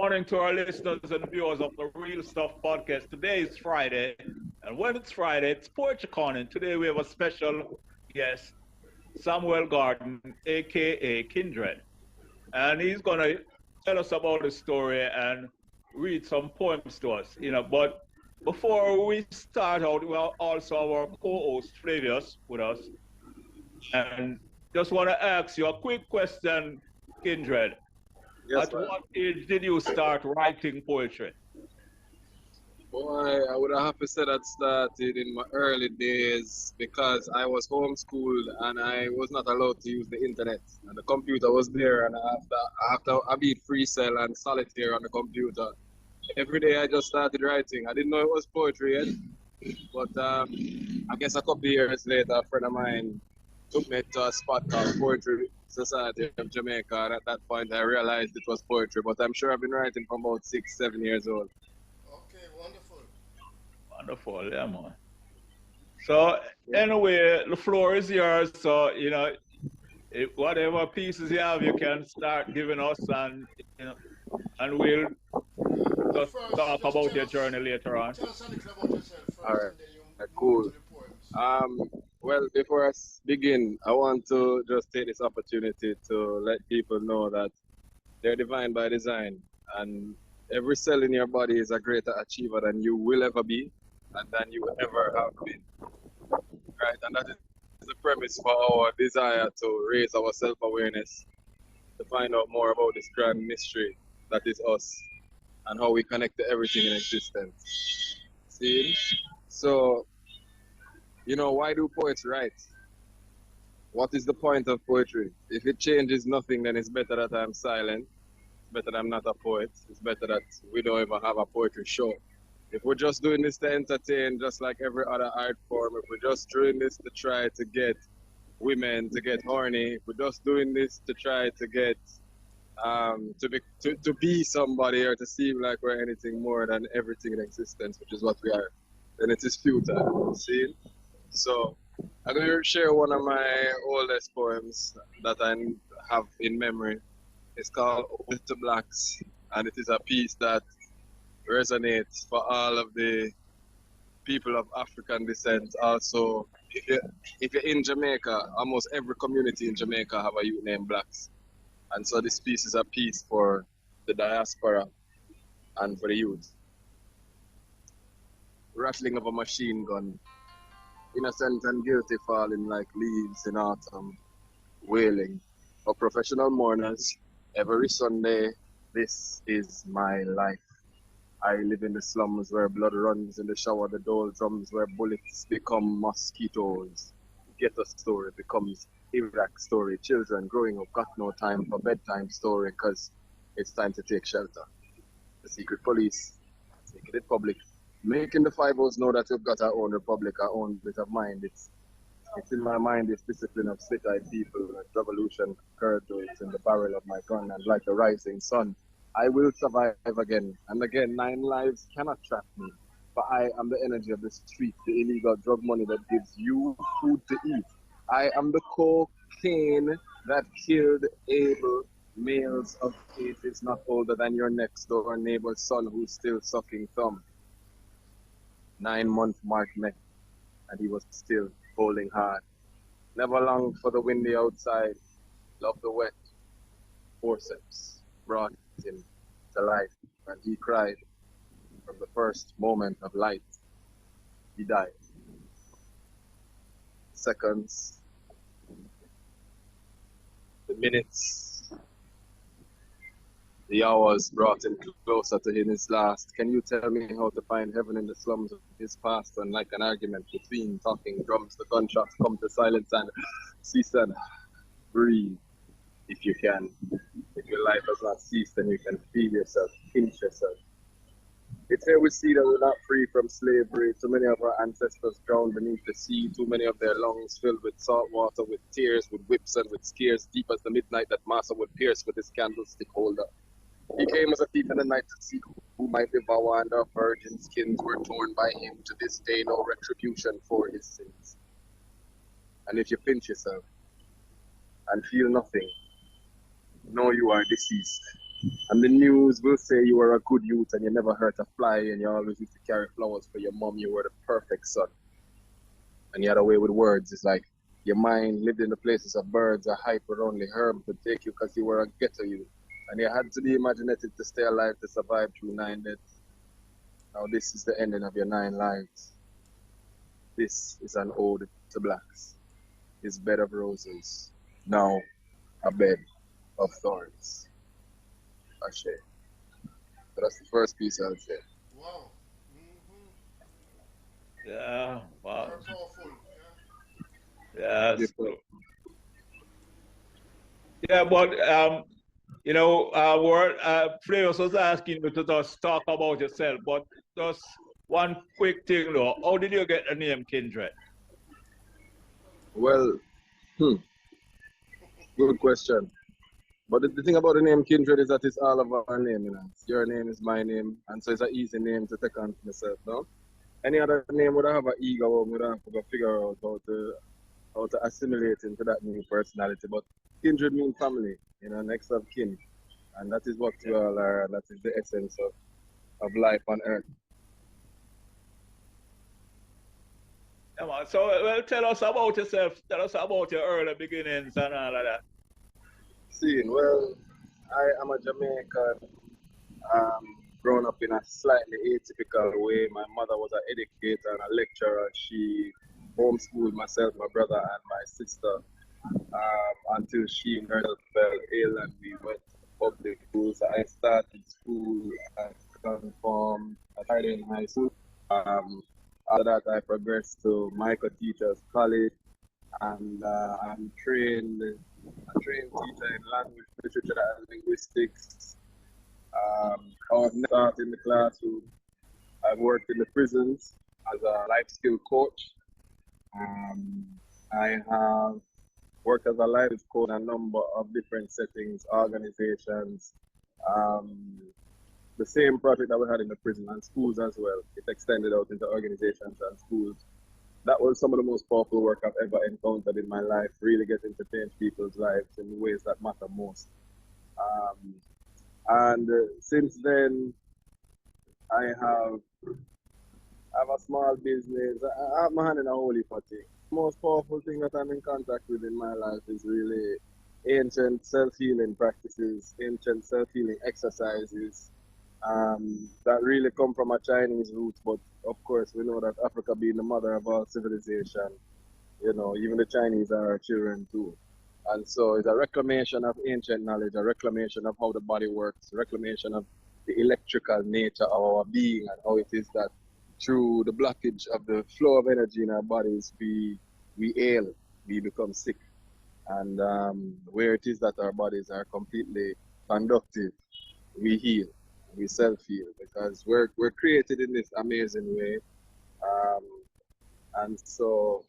morning to our listeners and viewers of the Real Stuff podcast. Today is Friday, and when it's Friday, it's Poetry Corner. Today we have a special guest, Samuel Garden, aka Kindred, and he's gonna tell us about the story and read some poems to us. But before we start out, we have also our co-host Flavius with us, and just want to ask you a quick question, Kindred. Yes, At man. what age did you start writing poetry? Boy, I would have to say that started in my early days because I was homeschooled and I was not allowed to use the internet. And the computer was there, and I beat free cell and solitaire on the computer. Every day I just started writing. I didn't know it was poetry yet, but I guess a couple of years later, a friend of mine took me to a spot called Poetry Society of Jamaica, and at that point I realized it was poetry. But I'm sure I've been writing from about 6, 7 years old. Okay, wonderful. Wonderful, yeah, man. So anyway, the floor is yours. So whatever pieces you have, you can start giving us, and we'll just First, talk just about tell your us, journey later on. tell us a little about yourself first, All right, and then you cool. move to the poems. Well, before I begin, I want to just take this opportunity to let people know that they're divine by design, and every cell in your body is a greater achiever than you will ever be, and than you ever have been. Right, and that is the premise for our desire to raise our self-awareness, to find out more about this grand mystery that is us, and how we connect to everything in existence. See? So, why do poets write? What is the point of poetry? If it changes nothing, then it's better that I'm silent. It's better that I'm not a poet. It's better that we don't even have a poetry show. If we're just doing this to entertain, just like every other art form, if we're just doing this to try to get women to get horny, if we're just doing this to try to get to be somebody or to seem like we're anything more than everything in existence, which is what we are, then it is futile. See? So I'm going to share one of my oldest poems that I have in memory. It's called Ode to Blacks, and it is a piece that resonates for all of the people of African descent. Also, if you're in Jamaica, almost every community in Jamaica have a youth named Blacks. And so this piece is a piece for the diaspora and for the youth. Rattling of a machine gun. Innocent and guilty falling like leaves in autumn, wailing. For professional mourners, every Sunday, this is my life. I live in the slums where blood runs in the shower, the dole drums where bullets become mosquitoes. Ghetto story becomes Iraq story. Children growing up got no time for bedtime story because it's time to take shelter. The secret police, taking it public. Making the 5-0s know that we've got our own republic, our own bit of mind. It's in my mind, this discipline of split-eyed people, revolution curdles in the barrel of my gun, and like the rising sun, I will survive again. And again, 9 lives cannot trap me, for I am the energy of the street, the illegal drug money that gives you food to eat. I am the cocaine that killed able males of ages not older than your next door neighbor's son who's still sucking thumb. 9-month mark met, and he was still bowling hard. Never longed for the windy outside, loved the wet. Forceps brought him to life, and he cried from the first moment of light. He died. Seconds, the minutes, the hours brought him closer to his last. Can you tell me how to find heaven in the slums of his past? And like an argument between talking drums, the gunshots come to silence and cease and breathe if you can. If your life has not ceased, then you can feel yourself, pinch yourself. It's here we see that we're not free from slavery. Too many of our ancestors drowned beneath the sea. Too many of their lungs filled with salt water, with tears, with whips and with scares, deep as the midnight that Massa would pierce with his candlestick holder. He came as a thief in the night to seek who might devour, and our virgin skins were torn by him. To this day, no retribution for his sins. And if you pinch yourself and feel nothing, know you are deceased. And the news will say you were a good youth and you never hurt a fly and you always used to carry flowers for your mom. You were the perfect son. And you had a way with words. It's like your mind lived in the places of birds or hype where only herb could take you because you were a ghetto youth. And you had to be imaginative to stay alive to survive through 9 deaths. Now this is the ending of your 9 lives. This is an ode to blacks. His bed of roses, now a bed of thorns. Ashe. So that's the first piece I'll say. Wow. Yeah, wow. Very powerful. Yes. Yeah, but you know, Flavors was asking you to just talk about yourself, but just one quick thing though. How did you get the name Kindred? Well, good question. But the thing about the name Kindred is that it's all of our name, you know. Your name is my name, and so it's an easy name to take on for myself, no? Any other name would have an ego, would have to figure out how to assimilate into that new personality. But kindred means family, you know, next of kin. And that is what we all are, and that is the essence of life on earth. Yeah, man. So, well, tell us about yourself. Tell us about your early beginnings and all of that. Well, I am a Jamaican, grown up in a slightly atypical way. My mother was an educator and a lecturer. She homeschooled myself, my brother, and my sister until she herself fell ill and we went to public schools. I started school at Conform, I started in high school. After that, I progressed to Michael Teachers College, and I'm trained teacher in language, literature, and linguistics. I was not in the classroom. I've worked in the prisons as a life skill coach. I have worked as a life coach in a number of different settings, organizations. The same project that we had in the prison and schools as well. It extended out into organizations and schools. That was some of the most powerful work I've ever encountered in my life, really getting to change people's lives in ways that matter most. Since then, I have a small business. I have my hand in a whole heap of things. The most powerful thing that I'm in contact with in my life is really ancient self-healing practices, ancient self-healing exercises that really come from a Chinese roots. But of course, we know that Africa being the mother of all civilization, you know, even the Chinese are our children too. And so it's a reclamation of ancient knowledge, a reclamation of how the body works, a reclamation of the electrical nature of our being and how it is that through the blockage of the flow of energy in our bodies, we ail, we become sick. And where it is that our bodies are completely conductive, we heal, we self-heal, because we're created in this amazing way. And so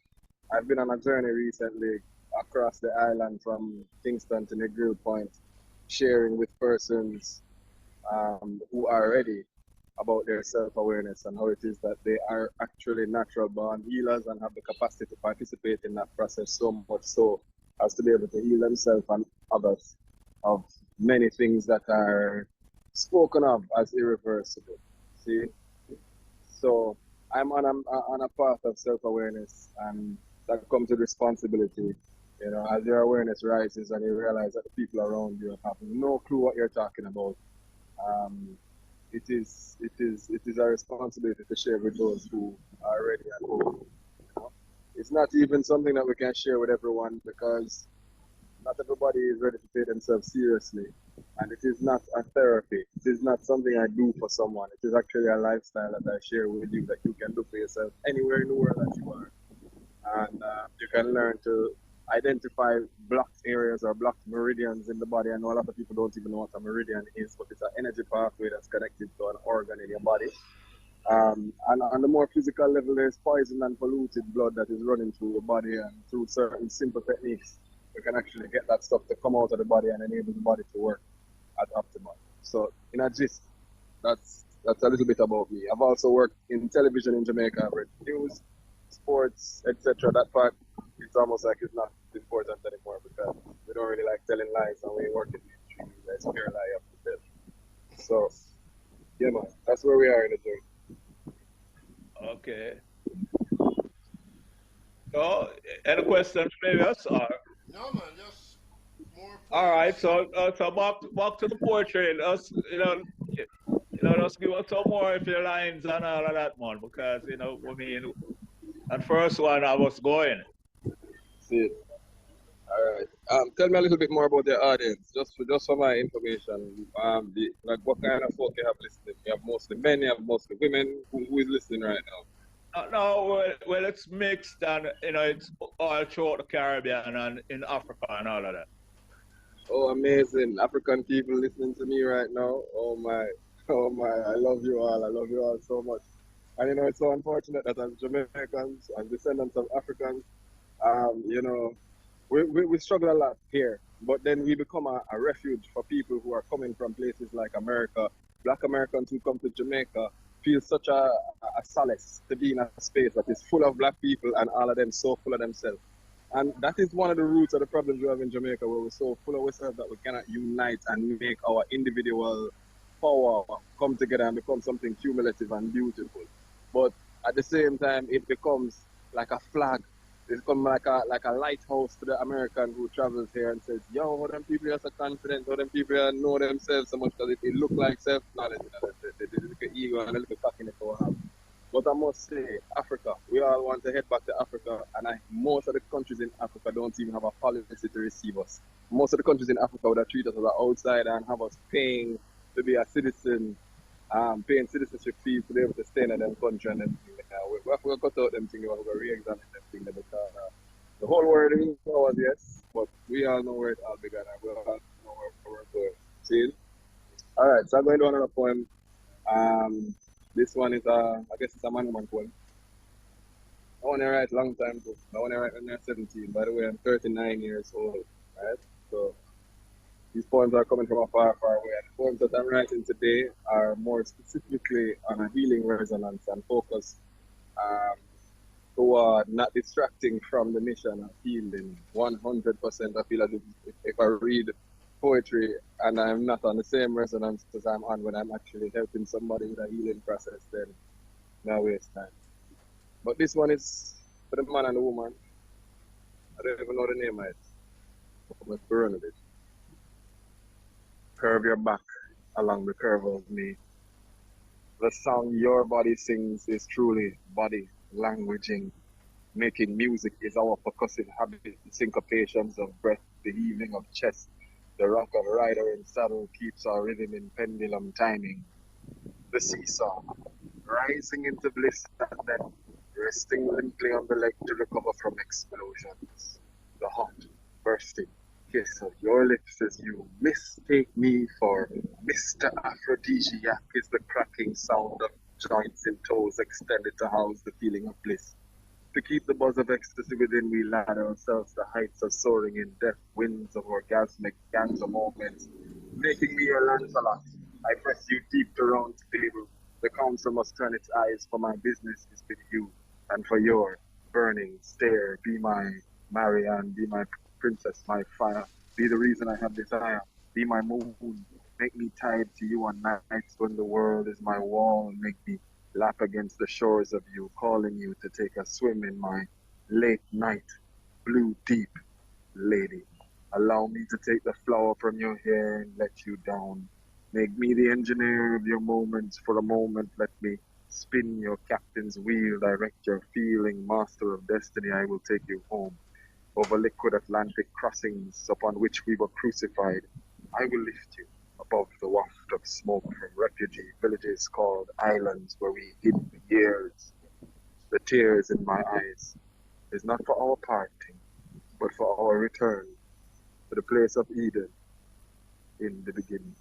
I've been on a journey recently across the island from Kingston to Negril Point, sharing with persons who are ready about their self-awareness and how it is that they are actually natural born healers and have the capacity to participate in that process, so much so as to be able to heal themselves and others of many things that are spoken of as irreversible. See? So I'm on a path of self-awareness, and that comes with responsibility. You know, as your awareness rises and you realize that the people around you have no clue what you're talking about, it is a responsibility to share with those who are ready and who, you know. It's not even something that we can share with everyone because not everybody is ready to take themselves seriously. And it is not a therapy. It is not something I do for someone. It is actually a lifestyle that I share with you that you can do for yourself anywhere in the world that you are. And you can learn to identify blocked areas or blocked meridians in the body. I know a lot of people don't even know what a meridian is, but it's an energy pathway that's connected to an organ in your body. And on the more physical level, there's poison and polluted blood that is running through your body, and through certain simple techniques, you can actually get that stuff to come out of the body and enable the body to work at optimal. So in a gist, that's a little bit about me. I've also worked in television in Jamaica. I've read news, sports, etc. That part, it's almost like it's not important anymore because we don't really like telling lies and we work in the industry. That's pure lie up to tell. That's where we are in the journey. Okay. So, any questions maybe us or? No, man, just more All right, poems. so back to the poetry. Let's let's give us some more of your lines and all of that, man, because I mean, at first one I was going. See. All right. Tell me a little bit more about the audience, just for my information. Like what kind of folk you have listening? You have mostly men, you have mostly women. Who is listening right now? No, well, it's mixed and it's all throughout the Caribbean and in Africa and all of that. Oh, amazing! African people listening to me right now. Oh my, oh my! I love you all. I love you all so much. And it's so unfortunate that as Jamaicans, as descendants of Africans, um, you know, we struggle a lot here, but then we become a refuge for people who are coming from places like America. Black Americans who come to Jamaica feel such a solace to be in a space that is full of black people and all of them so full of themselves. And that is one of the roots of the problems we have in Jamaica, where we're so full of ourselves that we cannot unite and make our individual power come together and become something cumulative and beautiful. But at the same time, it becomes like a flag. It's become like a lighthouse to the American who travels here and says, yo, how them people are so confident, how them people know themselves so much because it look like self-knowledge, the little ego and a little cockiness we have. But I must say, Africa, we all want to head back to Africa, and most of the countries in Africa don't even have a policy to receive us. Most of the countries in Africa would have treated us as an outsider and have us paying to be a citizen, paying citizenship fees to be able to stay in them country and everything. We have to cut out them things, we have to re-examine them things because the whole world is ours, yes, but we all know where it all began and we all know where we're going. See? Alright, so I'm going to do another poem. This one is I guess it's a man poem. I want to write a long time ago. I want to write when I'm 17. By the way, I'm 39 years old, right? So these poems are coming from a far, far away. And the poems that I'm writing today are more specifically on a healing resonance and focus toward not distracting from the mission of healing. 100%. I feel as if I read poetry and I'm not on the same resonance as I'm on when I'm actually helping somebody with a healing process, then no waste time. But this one is for the man and the woman. I don't even know the name of it. Let's burn a bit. Curve your back along the curve of me. The song your body sings is truly body languaging. Making music is our percussive habit, the syncopations of breath, the heaving of chest. The rock of rider in saddle keeps our rhythm in pendulum timing. The seesaw, rising into bliss and then resting limply on the leg to recover from explosions. The hot, bursting kiss of your lips as you mistake me for Mr. Aphrodisiac is the cracking sound of joints and toes extended to house the feeling of bliss. To keep the buzz of ecstasy within, we ladder ourselves to heights of soaring in death winds of orgasmic gangs of moments, making me your Lancelot. I press you deep to round table. The council must turn its eyes, for my business is with you, and for your burning stare, be my Marianne, be my princess, my fire, be the reason I have desire, be my moon, make me tied to you on nights when the world is my wall, make me lap against the shores of you, calling you to take a swim in my late night, blue deep, lady. Allow me to take the flower from your hair and let you down. Make me the engineer of your moments. For a moment, let me spin your captain's wheel, direct your feeling, master of destiny. I will take you home over liquid Atlantic crossings upon which we were crucified. I will lift you above the waft of smoke from refugee villages called islands where we hid years. The tears in my eyes is not for our parting, but for our return to the place of Eden in the beginning.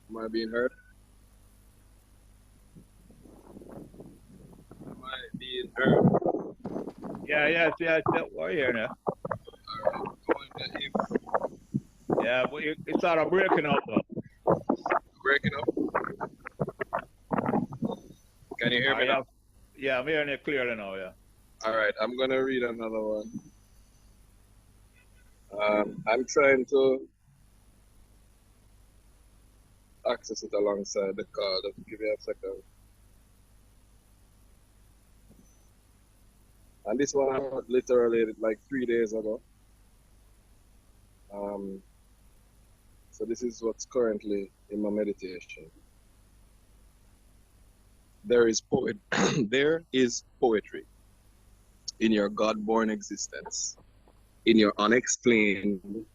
Am I being heard? Am I being heard? Yeah. We're here now. Yeah, but it's sort of breaking up though. Breaking up? Can you hear me now? Yeah, I'm hearing it clearly now, yeah. All right, I'm gonna read another one. I'm trying to access it alongside the card. Just give me a second. And this one I wrote literally like 3 days ago. So this is what's currently in my meditation. There is there is poetry in your God-born existence, in your unexplained,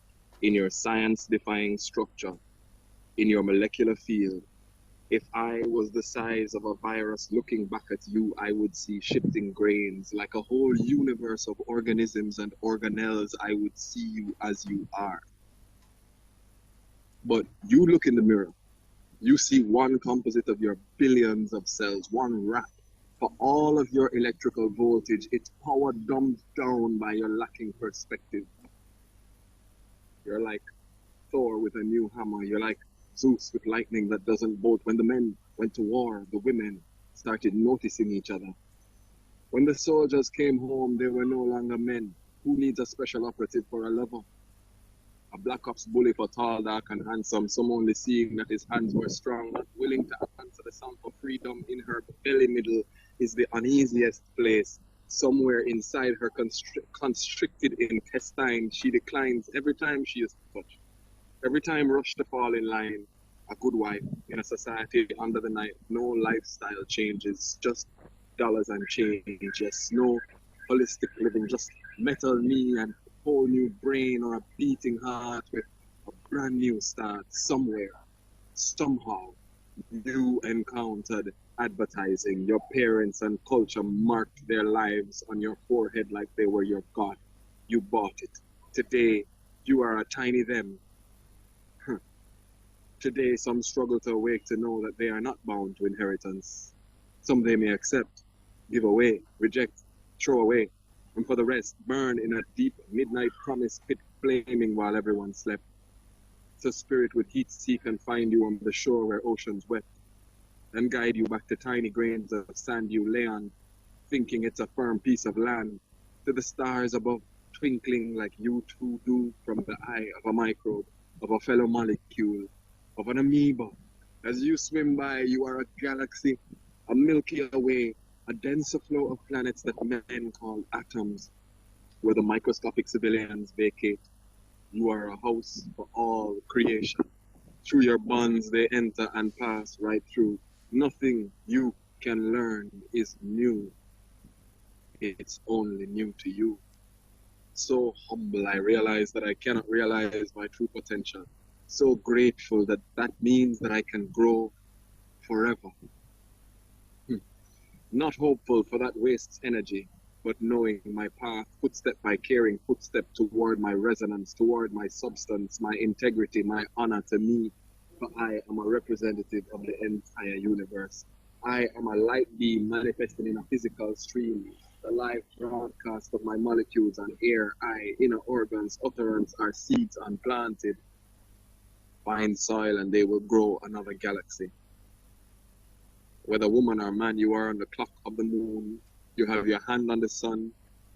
in your science-defying structure, in your molecular field. If I was the size of a virus looking back at you, I would see shifting grains, like a whole universe of organisms and organelles. I would see you as you are. But you look in the mirror, you see one composite of your billions of cells, one wrap. For all of your electrical voltage, it's power dumbed down by your lacking perspective. You're like Thor with a new hammer. You're like Zeus with lightning that doesn't bolt. When the men went to war, the women started noticing each other. When the soldiers came home, they were no longer men. Who needs a special operative for a lover? A black ops bully for tall, dark, and handsome, some only seeing that his hands were strong, not willing to answer the sound for freedom. In her belly middle is the uneasiest place. Somewhere inside her constricted intestine, she declines every time she is touched. Every time rushed to fall in line. A good wife in a society under the night. No lifestyle changes, just dollars and change. Yes, no holistic living, just metal knee and whole new brain or a beating heart with a brand new start somewhere. Somehow, you encountered advertising. Your parents and culture marked their lives on your forehead like they were your God. You bought it. Today, you are a tiny them. Today, some struggle to awake to know that they are not bound to inheritance. Some they may accept, give away, reject, throw away, and for the rest, burn in a deep midnight promise pit flaming while everyone slept. So spirit would heat seek and find you on the shore where oceans wept, and guide you back to tiny grains of sand you lay on, thinking it's a firm piece of land, to the stars above, twinkling like you too do from the eye of a microbe, of a fellow molecule, of an amoeba. As you swim by, you are a galaxy, a Milky Way, a denser flow of planets that men call atoms, where the microscopic civilians vacate. You are a house for all creation. Through your bonds they enter and pass right through. Nothing you can learn is new. It's only new to you. So humble, I realize that I cannot realize my true potential. So grateful that that means that I can grow forever. Not hopeful for that wastes energy, but knowing my path, footstep by caring, footstep toward my resonance, toward my substance, my integrity, my honor to me. For I am a representative of the entire universe. I am a light beam manifesting in a physical stream. The live broadcast of my molecules and air, I, inner organs, utterance are seeds unplanted. Find soil and they will grow another galaxy. Whether woman or man, you are on the clock of the moon. You have your hand on the sun.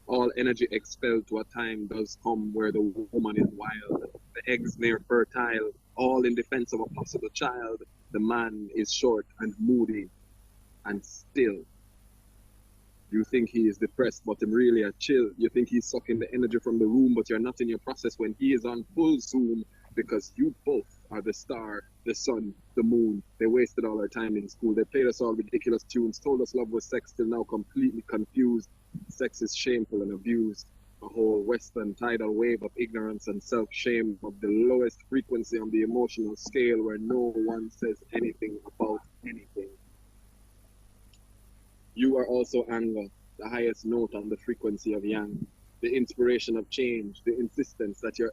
All energy expelled to a time does come where the woman is wild, the eggs near fertile, all in defense of a possible child. The man is short and moody and still. You think he is depressed, but him really a chill. You think he's sucking the energy from the room, but you're not in your process when he is on full zoom, because you both are the star, the sun, the moon. They wasted all our time in school. They played us all ridiculous tunes, told us love was sex, till now completely confused. Sex is shameful and abused. A whole western tidal wave of ignorance and self-shame, of the lowest frequency on the emotional scale, where no one says anything about anything. You are also anger, the highest note on the frequency of yang, the inspiration of change, the insistence that your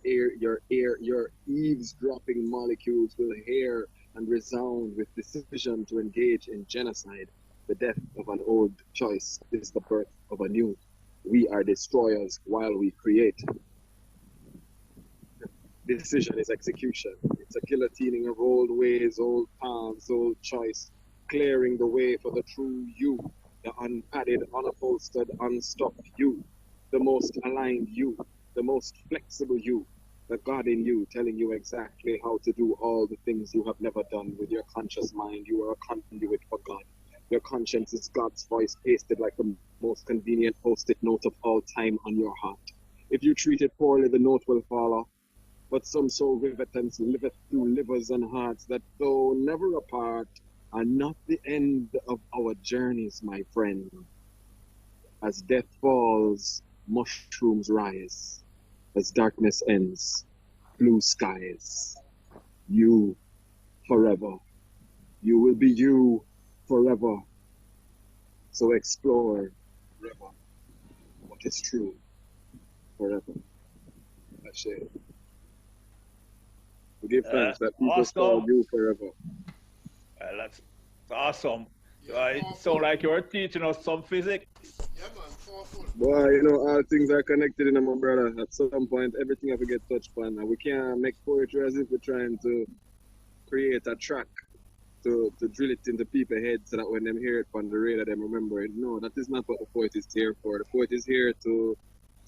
eavesdropping molecules will hear and resound with decision to engage in genocide. The death of an old choice is the birth of a new. We are destroyers while we create. Decision is execution. It's a guillotining of old ways, old paths, old choice, clearing the way for the true you. the unadded, unupholstered, unstopped you, the most aligned you, the most flexible you, the God in you telling you exactly how to do all the things you have never done with your conscious mind. You are a conduit for God. Your conscience is God's voice pasted like the most convenient post-it note of all time on your heart. If you treat it poorly, the note will fall off. But some soul rivetance liveth through livers and hearts that though never apart are not the end of our journeys, my friend. As death falls, mushrooms rise. As darkness ends, blue skies. You forever. You will be you forever. So explore forever what is true forever. That's it. We give thanks that people Awesome. call you forever. That's awesome. Yeah, It powerful. sounds like you're teaching us some physics. Yeah, man, powerful. Boy, you know, all things are connected in my brother. At some point, everything have to get touched upon. And we can't make poetry as if we're trying to create a track to drill it into people's heads so that when them hear it on the radio, them remember it. No, that is not what the poet is here for. The poet is here to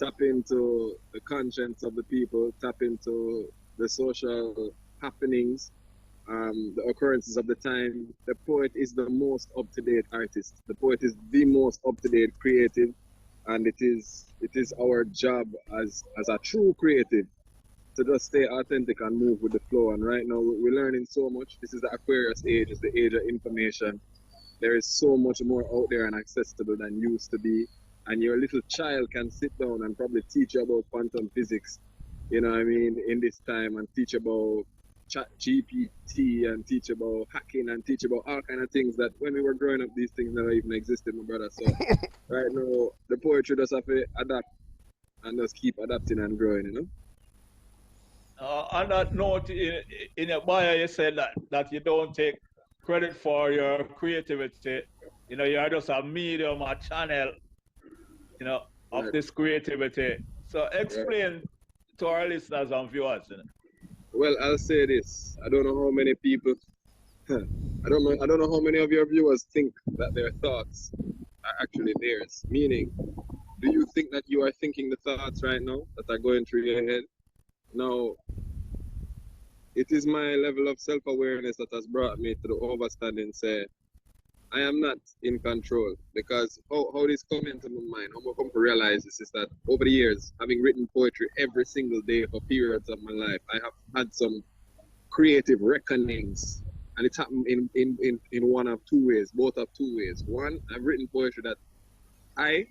tap into the conscience of the people, tap into the social happenings, the occurrences of the time. The poet is the most up-to-date artist. The poet is the most up-to-date creative, and it is our job as a true creative to just stay authentic and move with the flow. And right now we're learning so much. This is the Aquarius age, it's the age of information. There is so much more out there and accessible than used to be. And your little child can sit down and probably teach you about quantum physics, you know what I mean, in this time, and teach about chat GPT and teach about hacking and teach about all kind of things that when we were growing up, these things never even existed, my brother. So right now the poetry does have to adapt and just keep adapting and growing, you know. On that note, in your bio, you said that you don't take credit for your creativity. You know, you're just a medium, a channel, you know, of Right. this creativity. So Right. explain to our listeners and viewers. You know. Well, I'll say this. I don't know how many people I don't know how many of your viewers think that their thoughts are actually theirs. Meaning, do you think that you are thinking the thoughts right now that are going through your head? No, it is my level of self-awareness that has brought me to the overstanding say I am not in control, because how this come into my mind, how I come to realize this is that over the years, having written poetry every single day for periods of my life, I have had some creative reckonings. And it's happened in one of two ways, both of two ways. One, I've written poetry that I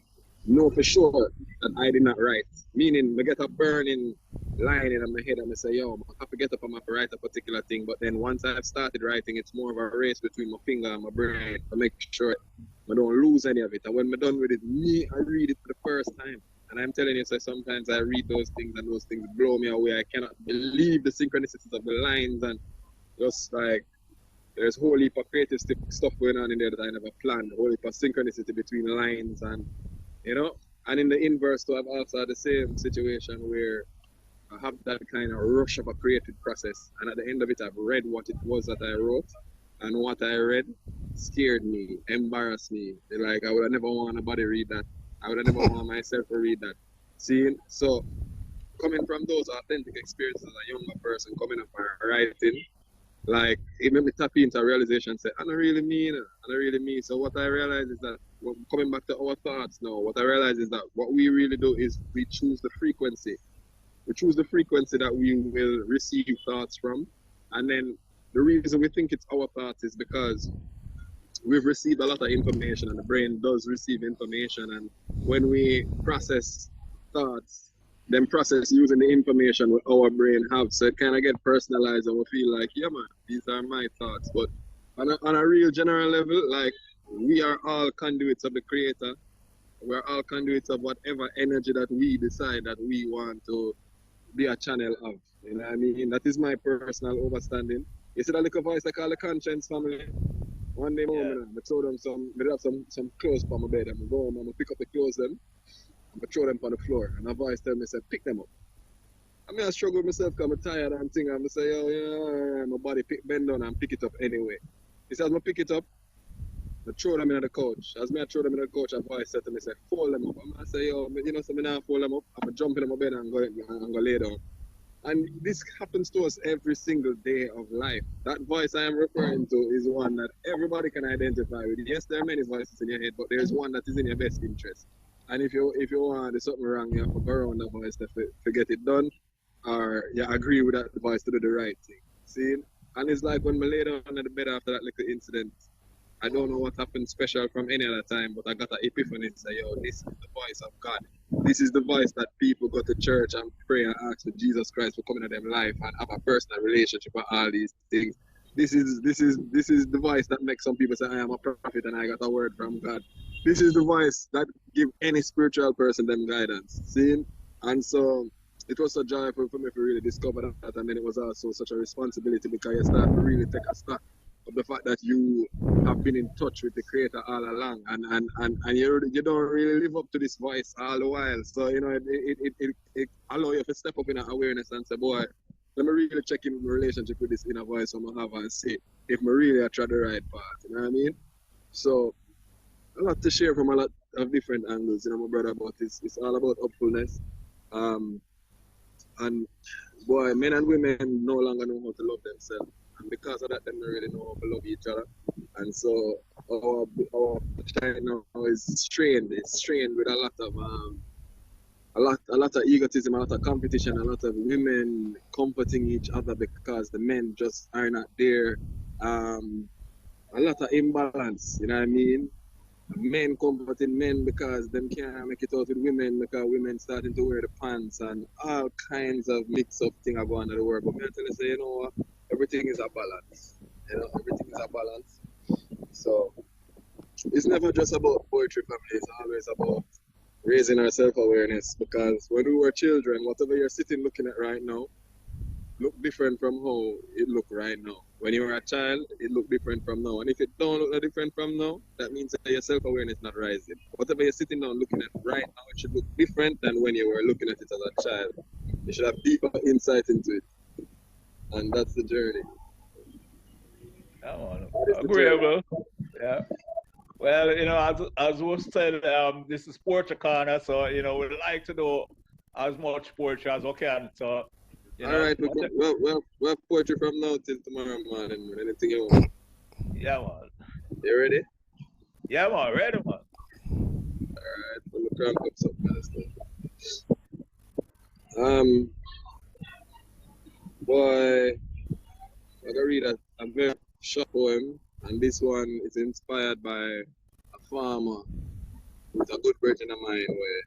know for sure that I did not write. Meaning, I get a burning line in my head and I say, yo, I have to get up and I have to write a particular thing. But then once I've started writing, it's more of a race between my finger and my brain to make sure I don't lose any of it. And when I'm done with it, I read it for the first time. And I'm telling you, so sometimes I read those things and those things blow me away. I cannot believe the synchronicities of the lines, and just like there's a whole heap of creative stuff going on in there that I never planned. A whole heap of synchronicity between lines, and you know. And in the inverse, too, I've also had the same situation where I have that kind of rush of a creative process, and at the end of it, I've read what it was that I wrote, and what I read scared me, embarrassed me. Like I would have never want nobody read that. I would have never want myself to read that. See, so coming from those authentic experiences as a younger person, coming up and writing, like it made me tap into a realization and say, I don't really mean it. I don't really mean. So what I realize is that coming back to our thoughts now, what I realize is that what we really do is we choose the frequency. We choose the frequency that we will receive thoughts from. And then the reason we think it's our thoughts is because we've received a lot of information, and the brain does receive information. And when we process thoughts, then process using the information what our brain have, so it kind of get personalized, and we feel like, yeah man, these are my thoughts. But on a real general level, like we are all conduits of the creator. We're all conduits of whatever energy that we decide that we want to be a channel of. You know what I mean? That is my personal understanding. You see that little voice I call the conscience family? One day moment, I throw them some clothes for my bed. I'm go home, I'm gonna pick up the clothes them, I'm gonna throw them on the floor. And a voice tell me, say, pick them up. I mean I struggle with myself because I'm tired and thing. I'm gonna say, oh yeah, my body bend down and pick it up anyway. He says, I'm gonna pick it up. I throw them in the couch. As me I throw them in the couch, a voice said to me, say, fold them up. I say, yo, you know, so me now fold them up. I'm jump in my bed and go lay down. And this happens to us every single day of life. That voice I am referring to is one that everybody can identify with. Yes, there are many voices in your head, but there's one that is in your best interest. And if you want to do something wrong, you have to go around that voice to get it done, or you agree with that voice to do the right thing. See? And it's like when I lay down on the bed after that little incident, I don't know what happened special from any other time, but I got an epiphany to say, yo, this is the voice of God. This is the voice that people go to church and pray and ask for Jesus Christ for coming into their life and have a personal relationship with all these things. This is the voice that makes some people say, I am a prophet and I got a word from God. This is the voice that give any spiritual person them guidance. See? And so it was so joyful for me to really discover that, and then it was also such a responsibility because you start to really take a stock of the fact that you have been in touch with the creator all along, and you don't really live up to this voice all the while. So you know it allow you to step up in awareness and say, boy, let me really check in my relationship with this inner voice I'm gonna have and see if me really I try the right path. You know what I mean? So a lot to share from a lot of different angles, you know, my brother, but it's all about upfulness. And boy, men and women no longer know how to love themselves. And because of that, they don't really know how to love each other. And so our child now is strained. It's strained with a lot of egotism, a lot of competition, a lot of women comforting each other because the men just are not there. A lot of imbalance, you know what I mean? Men comforting men because them can't make it out with women because women starting to wear the pants and all kinds of mix up thing are going on in the world. But me I tell you say, you know what? Everything is a balance. You know, everything is a balance. So it's never just about poetry, family. It's always about raising our self-awareness because when we were children, whatever you're sitting looking at right now look different from how it look right now. When you were a child, it look different from now. And if it don't look different from now, that means that your self-awareness not rising. Whatever you're sitting down looking at right now, it should look different than when you were looking at it as a child. You should have deeper insight into it. And that's the journey. Agreeable. Yeah. Well, you know, as was said, this is Poetry Corner, so you know, we'd like to do as much poetry as we can. So, you know. All right, we have poetry from now till tomorrow morning. Anything you want? Yeah, man. You ready? Yeah, man. Ready, man. All right, let me crank up something. Boy, I'm gonna read a very short poem, and this one is inspired by a farmer with a good virgin of mine where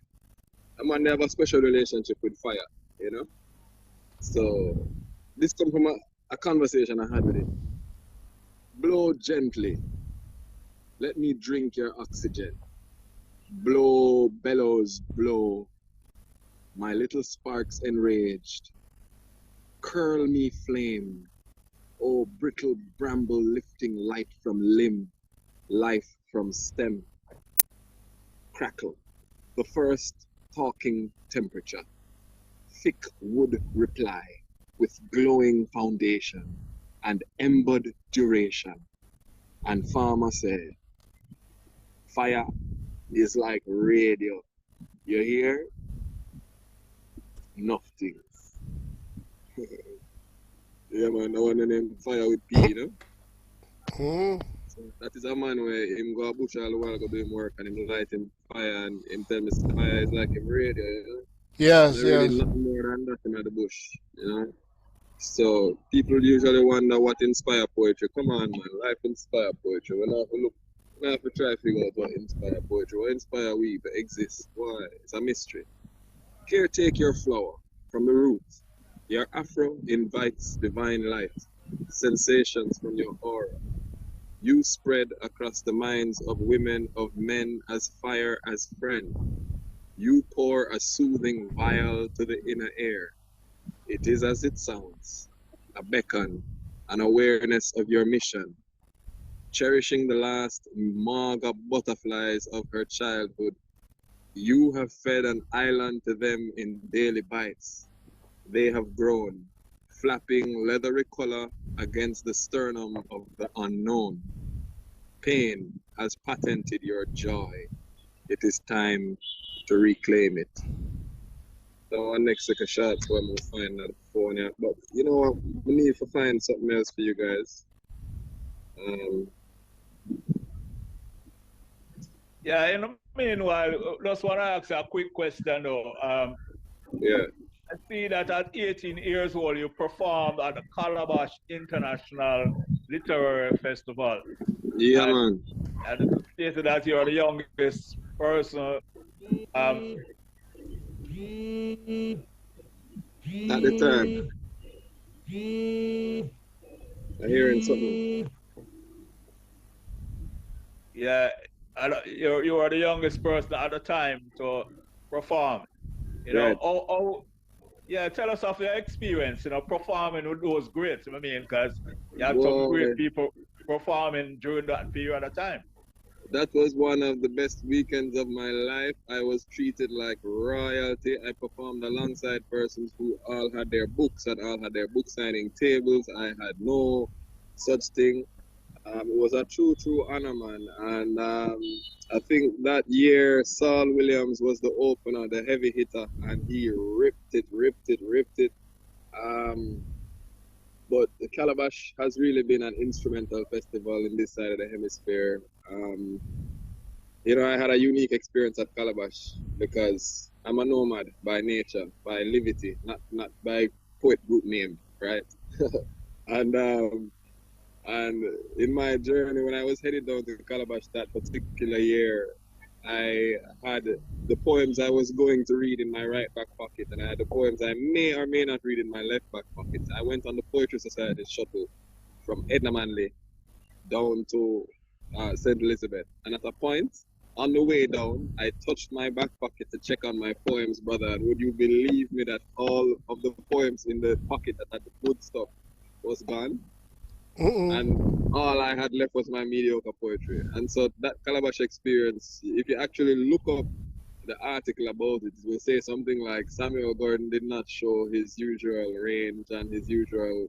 a man have a special relationship with fire, you know? So this comes from a conversation I had with him. Blow gently, let me drink your oxygen. Blow, bellows, blow, my little sparks enraged. Curl me flame, oh brittle bramble lifting light from limb, life from stem. Crackle, the first talking temperature. Thick wood reply with glowing foundation and embered duration. And farmer said, fire is like radio. You hear? Nothing. Yeah, man, that one named Fire with P, you know? So that is a man where him go a bush all the while go do him work and him light him fire and him tell me fire is like him radio, you know? Yes, and really nothing more than that in the bush, you know? So people usually wonder what inspire poetry. Come on, man, life inspire poetry. We have to try to figure out what inspire poetry. What inspire we to exist? Why? It's a mystery. Here, take your flower from the roots. Your afro invites divine light, sensations from your aura. You spread across the minds of women, of men, as fire, as friend. You pour a soothing vial to the inner air. It is as it sounds, a beckon, an awareness of your mission. Cherishing the last marga butterflies of her childhood, you have fed an island to them in daily bites. They have grown, flapping leathery color against the sternum of the unknown. pain has patented your joy. It is time to reclaim it. So I next take a shot so I'm gonna find that phone out. But you know what? We need to find something else for you guys. Yeah, in the meanwhile, just want to ask a quick question though. Yeah. I see that at 18 years old, you performed at the Calabash International Literary Festival. Yeah, man. And it stated that you're the youngest person At the time. I'm hearing something. Yeah, you were the youngest person at the time to perform. You know, Right. yeah, tell us of your experience, you know, performing with those greats. I mean, because you had some great Boy, people performing during that period of time. that was one of the best weekends of my life. I was treated like royalty. I performed alongside persons who all had their books and all had their book signing tables. I had no such thing. It was a true honor, man. And I think that year, Saul Williams was the opener, the heavy hitter, and he ripped it. But the Calabash has really been an instrumental festival in this side of the hemisphere. You know, I had a unique experience at Calabash because I'm a nomad by nature, by livity, not by poet group name, right? And in my journey, when I was headed down to Calabash that particular year, I had the poems I was going to read in my right back pocket, and I had the poems I may or may not read in my left back pocket. I went on the Poetry Society shuttle from Edna Manley down to St. Elizabeth. And at a point, on the way down, I touched my back pocket to check on my poems, brother. And would you believe me that all of the poems in the pocket that had the good stuff was gone? And all I had left was my mediocre poetry. And so that Calabash experience, if you actually look up the article about it, it will say something like Samuel Gordon did not show his usual range and his usual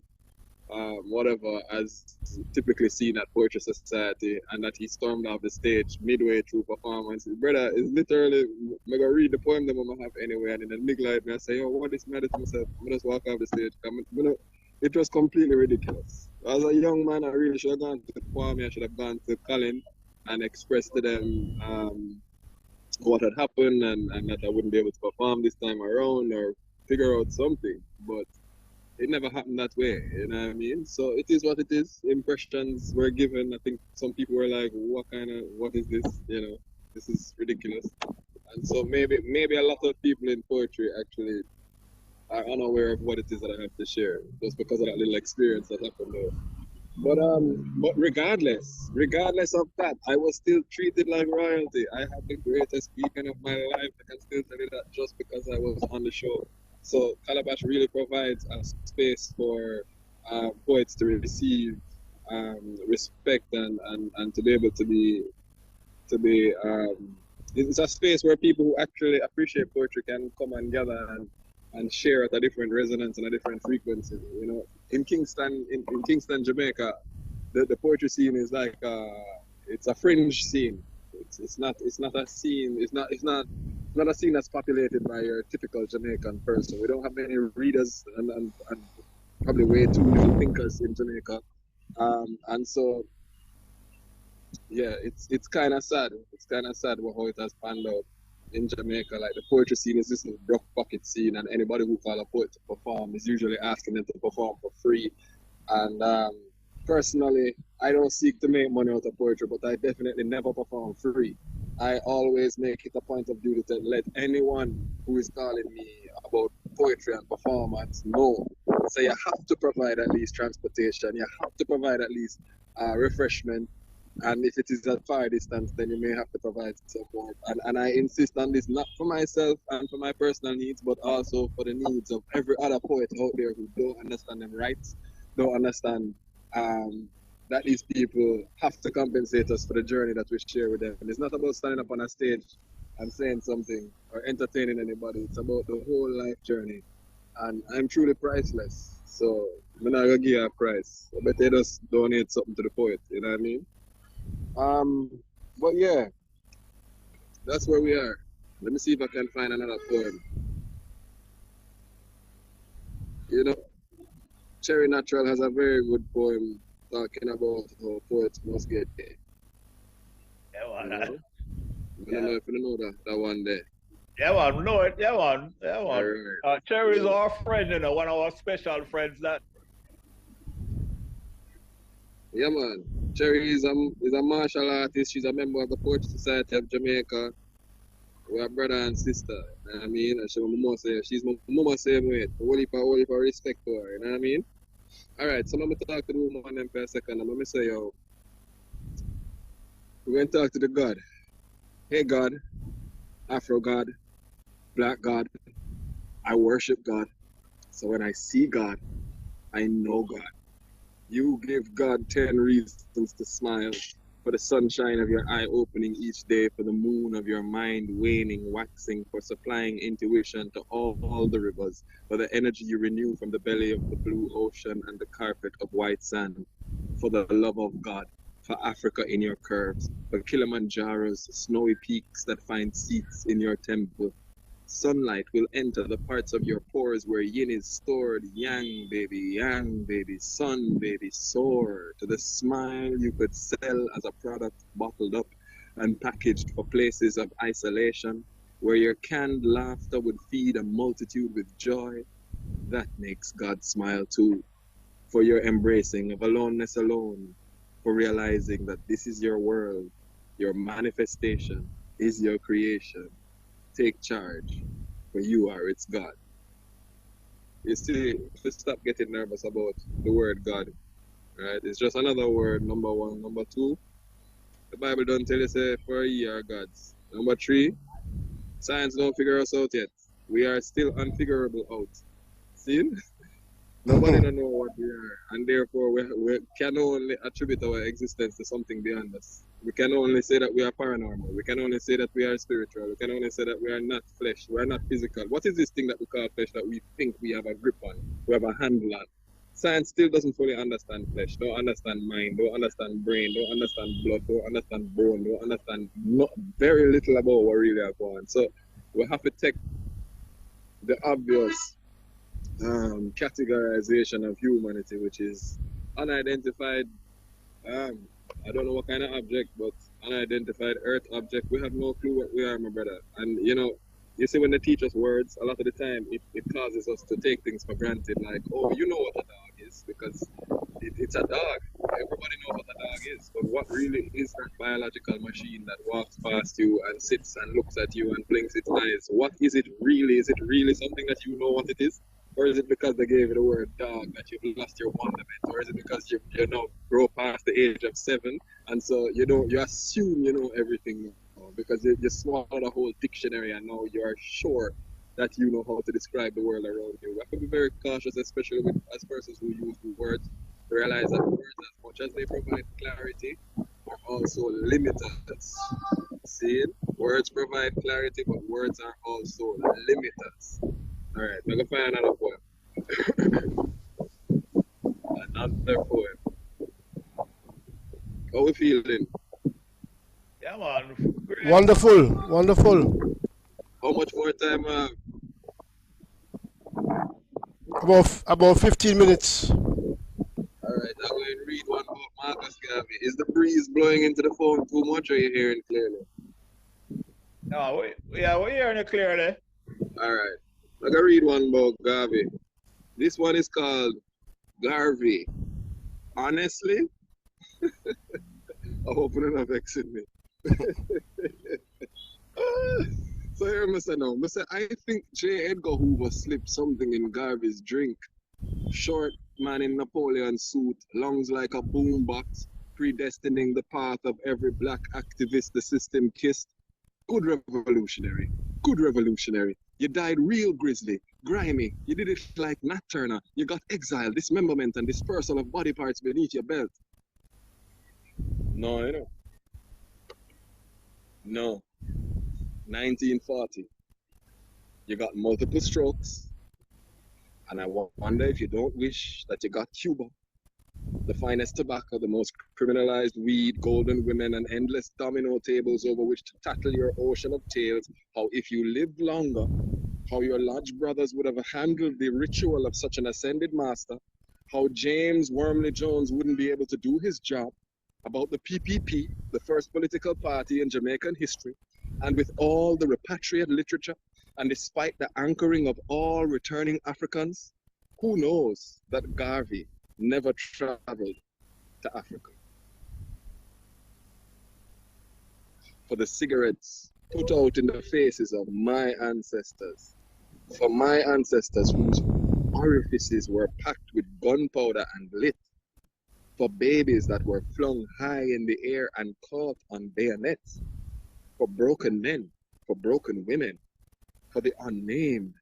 whatever as typically seen at Poetry Society, and that he stormed off the stage midway through performance. His brother is literally, I'm gonna read the poem that I have anyway, and in the niggle light, I say, oh, what is matter to myself? I'm just walk off the stage. It was completely ridiculous. As a young man, I really should have gone to Kwame, I should have gone to Colin and expressed to them what had happened and that I wouldn't be able to perform this time around or figure out something. But it never happened that way, you know what I mean? So it is what it is. Impressions were given. I think some people were like, what is this? You know, this is ridiculous. And so maybe a lot of people in poetry actually are unaware of what it is that I have to share, just because of that little experience that happened there. But regardless of that, I was still treated like royalty. I had the greatest weekend of my life. I can still tell you that just because I was on the show. So Calabash really provides a space for poets to receive respect and to be able to be it's a space where people who actually appreciate poetry can come and gather and share at a different resonance and a different frequency. You know, in Kingston, Jamaica, the poetry scene is like it's a fringe scene. It's not a scene. It's not a scene that's populated by your typical Jamaican person. We don't have many readers and probably way too little thinkers in Jamaica. And so yeah, it's kind of sad. It's kind of sad how it has panned out in Jamaica. Like the poetry scene is this broke pocket scene, and anybody who call a poet to perform is usually asking them to perform for free. And personally, I don't seek to make money out of poetry, but I definitely never perform free. I always make it a point of duty to let anyone who is calling me about poetry and performance know. So you have to provide at least transportation, you have to provide at least refreshment, and if it is at far distance, then you may have to provide support. And I insist on this not for myself and for my personal needs, but also for the needs of every other poet out there who don't understand them rights, don't understand that these people have to compensate us for the journey that we share with them. And it's not about standing up on a stage and saying something or entertaining anybody. It's about the whole life journey. And I'm truly priceless. So I'm not gonna give you a price. I bet they just donate something to the poet, you know what I mean? But yeah, that's where we are. Let me see if I can find another poem. You know, Cherry Natural has a very good poem talking about how poets must get there. Yeah, You man. know, I don't Yeah. know if you know that one there. Yeah, man. Know it. Yeah, man. Yeah, All man. right. Cherry is Yeah. our friend, you know, one of our special friends that. Yeah, man. Cherry is a martial artist. She's a member of the Poetry Society of Jamaica. We're brother and sister. You know what I mean? And she mama say she's my mama same way. Whole heap of respect to her. You know what I mean? All right. So I'm gonna talk to the woman then for a second. I'm gonna say, yo, we're gonna talk to the God. Hey, God, Afro God, Black God. I worship God. So when I see God, I know God. You give God 10 reasons to smile. For the sunshine of your eye opening each day, for the moon of your mind waning, waxing, for supplying intuition to all the rivers, for the energy you renew from the belly of the blue ocean and the carpet of white sand, for the love of God, for Africa in your curves, for Kilimanjaro's snowy peaks that find seats in your temple. Sunlight will enter the parts of your pores where yin is stored. Yang baby, sun baby, soar to the smile you could sell as a product bottled up and packaged for places of isolation, where your canned laughter would feed a multitude with joy. That makes God smile too, for your embracing of aloneness alone, for realizing that this is your world, your manifestation is your creation. Take charge, for you are its God. You see, to stop getting nervous about the word God, right? It's just another word, number one. Number two, the Bible don't tell you say for ye are gods. Number three, science don't figure us out yet. We are still unfigurable out. See? Nobody don't know what we are, and therefore we can only attribute our existence to something beyond us. We can only say that we are paranormal. We can only say that we are spiritual. We can only say that we are not flesh. We are not physical. What is this thing that we call flesh that we think we have a grip on, we have a handle on? Science still doesn't fully understand flesh, don't understand mind, don't understand brain, don't understand blood, don't understand bone, don't understand very little about what really are going. So we have to take the obvious categorization of humanity, which is unidentified. I don't know what kind of object, but unidentified earth object. We have no clue what we are, my brother. And you see, when they teach us words, a lot of the time it causes us to take things for granted, like, oh, you know what a dog is, because it's a dog. Everybody knows what a dog is. But what really is that biological machine that walks past you and sits and looks at you and blinks its eyes? What is it really? Is it really something that you know what it is? Or is it because they gave you the word dog that you've lost your wonderment? Or is it because you know grow past the age of 7 and so you assume you know everything now because you swallowed a whole dictionary and now you are sure that you know how to describe the world around you. We have to be very cautious, especially with as persons who use the words, to realize that words, as much as they provide clarity, are also limiters. See, words provide clarity, but words are also limiters. All right, I'm gonna find another poem. Another poem. How we feeling? Yeah, man. Great. Wonderful, wonderful. How much more time? About 15 minutes. All right, I'm going to read one about Marcus Garvey. Is the breeze blowing into the phone too much, or are you hearing clearly? We're hearing it clearly. All right, I'm gonna read one about Garvey. This one is called Garvey. Honestly, I hope you're not vexing me. So here I say now, I think J. Edgar Hoover slipped something in Garvey's drink. Short man in Napoleon suit, lungs like a boombox, predestining the path of every black activist the system kissed. Good revolutionary, good revolutionary. You died real grisly, grimy. You did it like Nat Turner. You got exile, dismemberment, and dispersal of body parts beneath your belt. No, you know. No. 1940. You got multiple strokes, and I wonder if you don't wish that you got Cuba. The finest tobacco, the most criminalized weed, golden women, and endless domino tables over which to tattle your ocean of tales. How if you lived longer, how your lodge brothers would have handled the ritual of such an ascended master, how James Wormley Jones wouldn't be able to do his job, about the PPP, the first political party in Jamaican history, and with all the repatriate literature, and despite the anchoring of all returning Africans, who knows that Garvey never traveled to Africa? For the cigarettes put out in the faces of my ancestors, for my ancestors whose orifices were packed with gunpowder and lit, for babies that were flung high in the air and caught on bayonets, for broken men, for broken women, for the unnamed,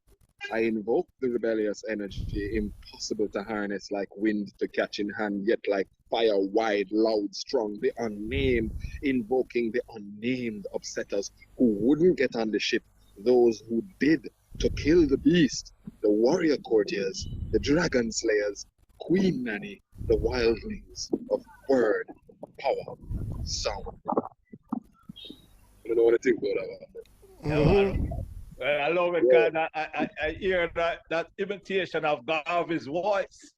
I invoke the rebellious energy impossible to harness, like wind to catch in hand, yet like fire wide, loud, strong, the unnamed, invoking the unnamed upsetters who wouldn't get on the ship, those who did, to kill the beast, the warrior courtiers, the dragon slayers, Queen Nanny, the wildlings of word, power, sound. I don't know what to think about that one. I love it, because I hear that imitation of Garvey's voice.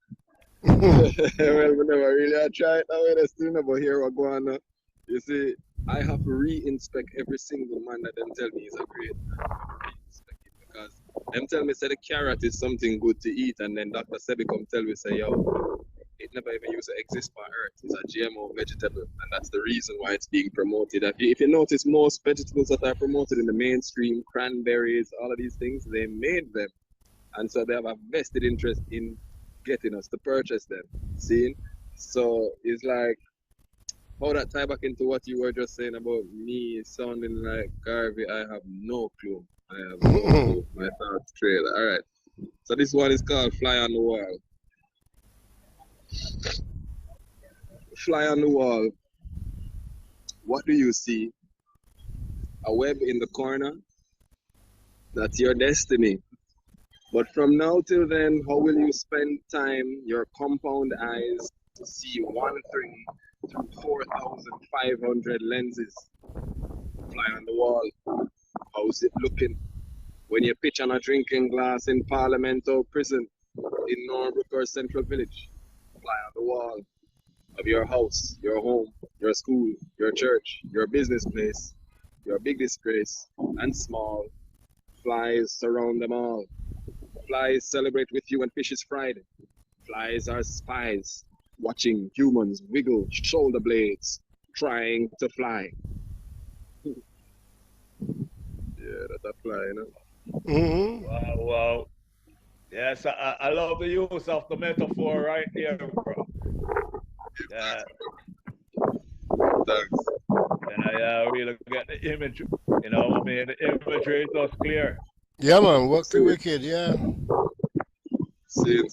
Well, we never really try it that way. They still never hear what going on. You see, I have to re-inspect every single man that them tell me is a great man. Re-inspect it, because them tell me say the carrot is something good to eat, and then Dr. Sebi come tell me say, yo, it never even used to exist on earth. It's a GMO vegetable, and that's the reason why it's being promoted. If you notice, most vegetables that are promoted in the mainstream, cranberries, all of these things, they made them, and so they have a vested interest in getting us to purchase them. See? So it's like, how that tie back into what you were just saying about me sounding like Garvey, I have no clue. I have no clue. My thoughts trail. All right. So this one is called Fly on the Wall. Fly on the wall. What do you see? A web in the corner? That's your destiny. But from now till then, how will you spend time, your compound eyes, to see one thing through 4,500 lenses? Fly on the wall. How's it looking? When you pitch on a drinking glass in Parliament or prison, in Norbrook or Central Village, fly on the wall of your house, your home, your school, your church, your business place, your big disgrace and small. Flies surround them all. Flies celebrate with you when fish is fried. Flies are spies, watching humans wiggle shoulder blades, trying to fly. Yeah, that's a fly, you know? Wow. Yes, I love the use of the metaphor right there, bro. Yeah. Thanks. And I really get the imagery. You know what I mean? The imagery is just clear. Yeah, man. Wicked, yeah. Scene.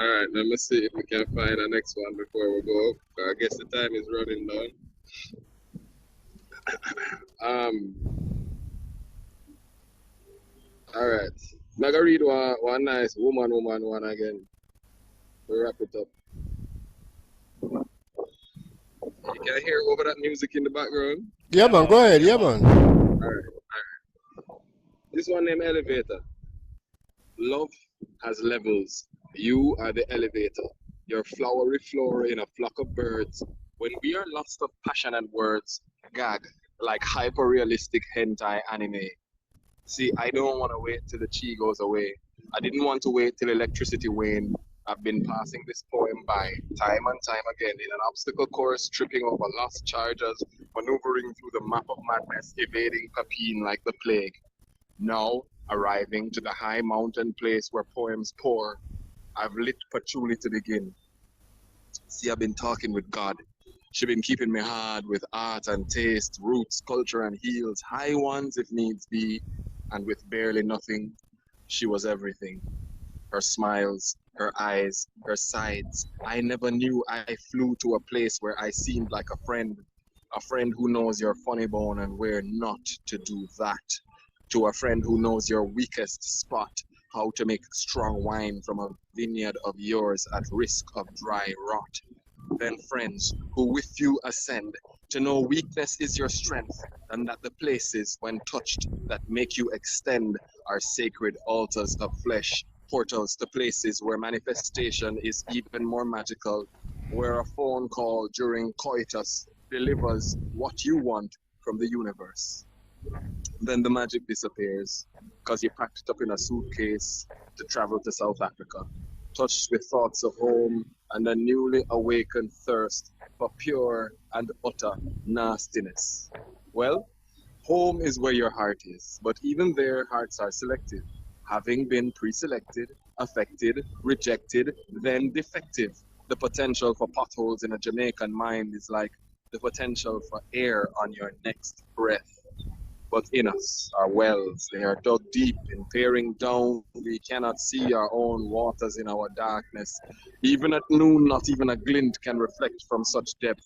All right, let me see if we can find the next one before we go. I guess the time is running down. All right. I'm gonna read one nice woman one again. We wrap it up. You can hear over that music in the background? Yeah, man. Go ahead. Yeah, man. All right. This one named Elevator. Love has levels. You are the elevator. Your flowery flora in a flock of birds. When we are lost of passion and words, gag like hyper-realistic hentai anime. See, I don't want to wait till the chi goes away. I didn't want to wait till electricity waned. I've been passing this poem by time and time again in an obstacle course, tripping over lost chargers, maneuvering through the map of madness, evading Papine like the plague. Now, arriving to the high mountain place where poems pour, I've lit patchouli to begin. See, I've been talking with God. She been keeping me hard with art and taste, roots, culture and heels, high ones if needs be, and with barely nothing, she was everything. Her smiles, her eyes, her sides. I never knew I flew to a place where I seemed like a friend who knows your funny bone and where not to do that. To a friend who knows your weakest spot, how to make strong wine from a vineyard of yours at risk of dry rot. Then friends who with you ascend, to know weakness is your strength, and that the places when touched that make you extend are sacred altars of flesh, portals to places where manifestation is even more magical, where a phone call during coitus delivers what you want from the universe. Then the magic disappears, because you packed it up in a suitcase to travel to South Africa, touched with thoughts of home and a newly awakened thirst for pure and utter nastiness. Well, home is where your heart is, but even there, hearts are selective, having been pre-selected, affected, rejected, then defective. The potential for potholes in a Jamaican mind is like the potential for air on your next breath. But in us are wells, they are dug deep in peering down. We cannot see our own waters in our darkness. Even at noon, not even a glint can reflect from such depth.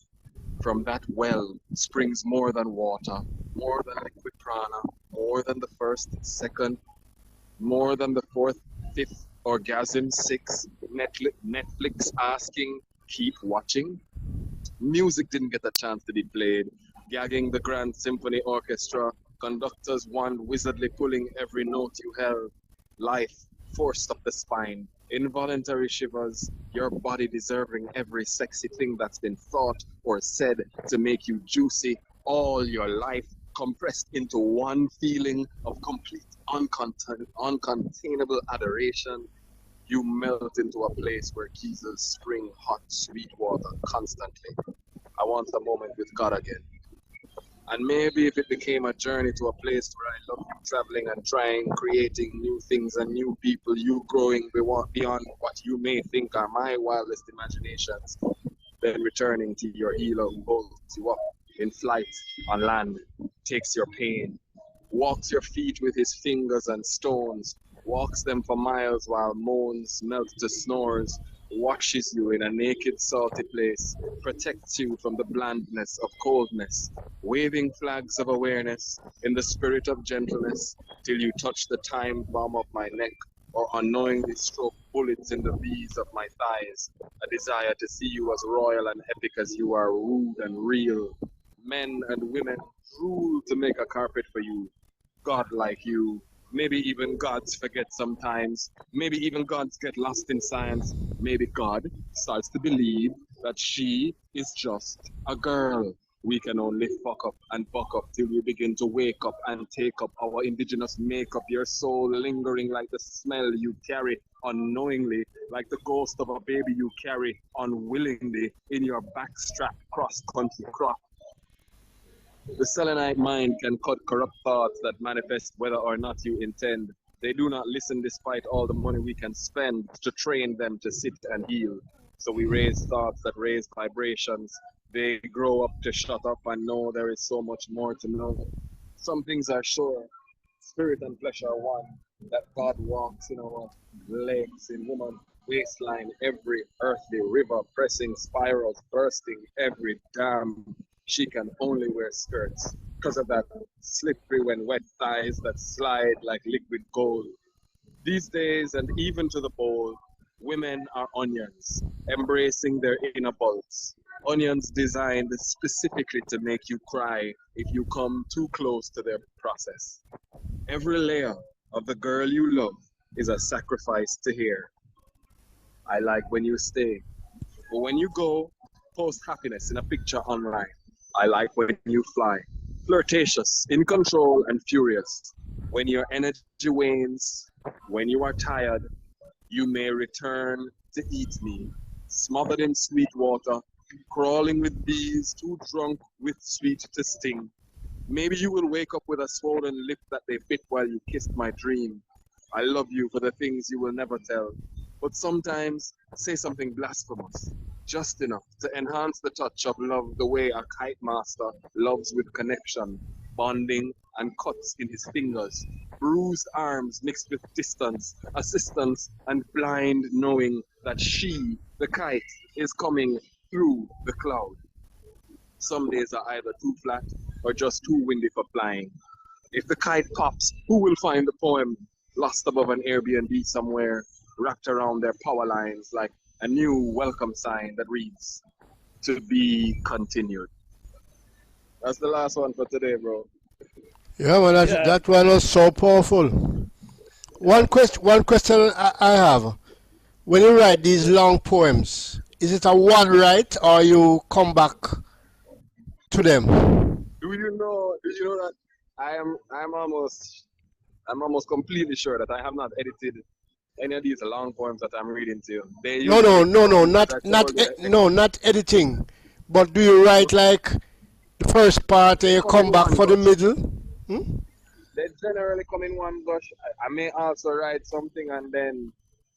From that well springs more than water, more than liquid prana, more than the first, second, more than the fourth, fifth, orgasm, six, Netflix asking, keep watching. Music didn't get a chance to be played, gagging the grand symphony orchestra, conductors wand wizardly pulling every note you held. Life forced up the spine, involuntary shivers, your body deserving every sexy thing that's been thought or said to make you juicy, all your life compressed into one feeling of complete uncontainable adoration. You melt into a place where geysers spring hot, sweet water constantly. I want a moment with God again. And maybe if it became a journey to a place where I love you, traveling and trying, creating new things and new people, you growing beyond what you may think are my wildest imaginations, then returning to your healer who holds you up in flight, on land, takes your pain, walks your feet with his fingers and stones, walks them for miles while moans melt to snores, washes you in a naked salty place, protects you from the blandness of coldness, waving flags of awareness in the spirit of gentleness till you touch the time bomb of my neck or unknowingly stroke bullets in the V's of my thighs, a desire to see you as royal and epic as you are rude and real. Men and women drool to make a carpet for you, God like you. Maybe even gods forget sometimes. Maybe even gods get lost in science. Maybe God starts to believe that she is just a girl. We can only fuck up and buck up till we begin to wake up and take up our indigenous makeup. Your soul lingering like the smell you carry unknowingly, like the ghost of a baby you carry unwillingly in your backstrap cross-country crop. The selenite mind can cut corrupt thoughts that manifest whether or not you intend. They do not listen despite all the money we can spend to train them to sit and heal. So we raise thoughts that raise vibrations. They grow up to shut up and know there is so much more to know. Some things are sure. Spirit and flesh are one. That God walks in our legs, in woman's waistline, every earthly river pressing spirals, bursting every dam. She can only wear skirts because of that slippery when wet thighs that slide like liquid gold. These days, and even to the bowl, women are onions, embracing their inner bulbs. Onions designed specifically to make you cry if you come too close to their process. Every layer of the girl you love is a sacrifice to hear. I like when you stay, but when you go, post happiness in a picture online. I like when you fly, flirtatious, in control and furious. When your energy wanes, when you are tired, you may return to eat me, smothered in sweet water, crawling with bees, too drunk with sweet to sting. Maybe you will wake up with a swollen lip that they bit while you kissed my dream. I love you for the things you will never tell, but sometimes say something blasphemous, just enough to enhance the touch of love the way a kite master loves with connection, bonding and cuts in his fingers, bruised arms mixed with distance, assistance and blind knowing that she, the kite, is coming through the cloud. Some days are either too flat or just too windy for flying. If the kite pops, who will find the poem? lost above an Airbnb somewhere, wrapped around their power lines like a new welcome sign that reads, "To be continued." That's the last one for today, bro. Yeah, man, Yeah. that one was so powerful. One question I have. When you write these long poems, is it a one write or you come back to them? Do you know that I'm almost completely sure that I have not edited any of these long poems that I'm reading to you. They No, no, usually no, no, come, as I told you, no, not editing. But do you write like the first part and they you come in come back one for the gush. middle? Hmm? They generally come in one gush. I may also write something and then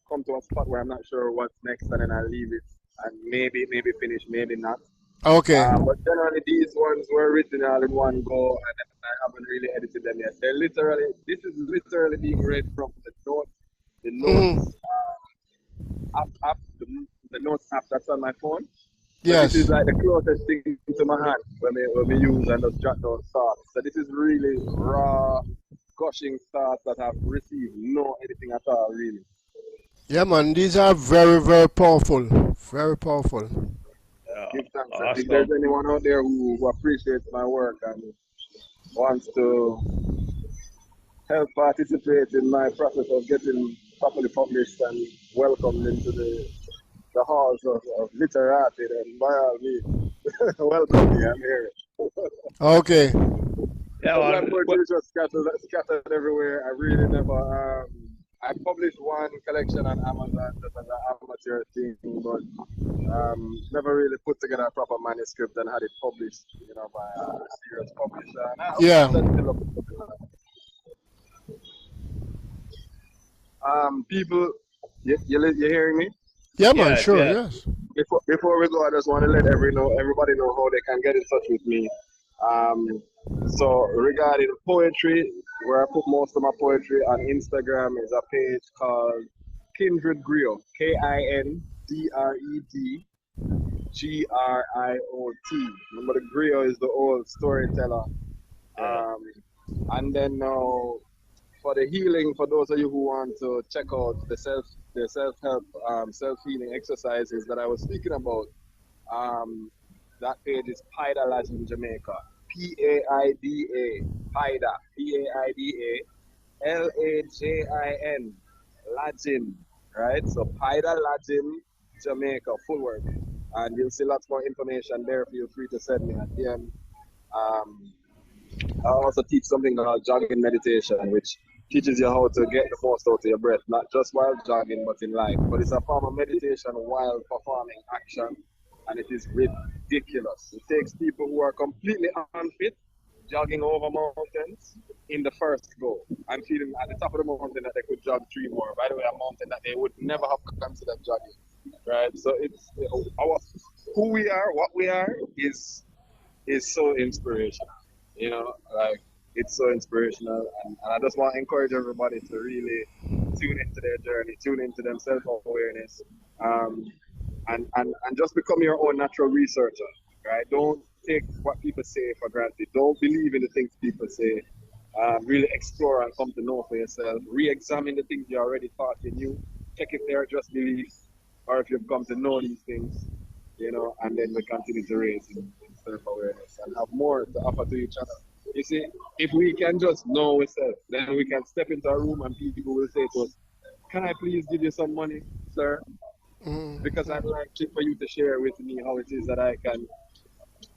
come to a spot where I'm not sure what's next, and then I leave it and maybe finish, maybe not. Okay. But generally, these ones were written all in one go, and I haven't really edited them yet. This is literally being read from the Mm. notes app, the notes app that's on my phone. So this is Yes. like the closest thing to my hand when we use and just jot down thoughts. So this is really raw, gushing thoughts that have received no editing at all, really. Yeah, man, these are very, very powerful. Very powerful. Give thanks. And if there's Awesome. anyone out there who appreciates my work and wants to help participate in my process of getting properly published and welcomed into the halls of literati, then by all means, welcome me. I'm here. Okay. Yeah, But my man. poetry is just scattered everywhere. I really never. I published one collection on Amazon just as an amateur thing, but never really put together a proper manuscript and had it published, by a serious publisher. And I hope Yeah. that's still up to people, you hearing me? Yeah, man, Yes, sure, yes. yes. Before we go, I just want to let everybody know how they can get in touch with me. So regarding poetry, where I put most of my poetry on Instagram is a page called Kindred Griot, KINDRED GRIOT. Remember, the griot is the old storyteller. Yeah. And then now for the healing, for those of you who want to check out the self help self healing exercises that I was speaking about, that page is Paida Latin Jamaica. PAIDA, Paida, PAIDA, LAJIN, Latin, right? So Paida Latin Jamaica, full word. And you'll see lots more information there. Feel free to send me at DM. Um, I also teach something called jogging meditation, which teaches you how to get the most out of your breath, not just while jogging, but in life. But it's a form of meditation while performing action, and it is ridiculous. It takes people who are completely unfit jogging over mountains in the first go and feeling at the top of the mountain that they could jog 3 more. By the way, a mountain that they would never have considered jogging, right? So it's our who we are, what we are is so inspirational. Like it's so inspirational, and I just want to encourage everybody to really tune into their journey, tune into them self-awareness, um, and just become your own natural researcher, right? Don't take what people say for granted. Don't believe in the things people say. Really explore and come to know for yourself. Re-examine the things you already thought you knew. Check if they are just beliefs or if you've come to know these things, and then we continue to raise in self-awareness and have more to offer to each other. You see, if we can just know ourselves, then we can step into a room and people will say to us, "Can I please give you some money, sir? Because I'd like for you to share with me how it is that I can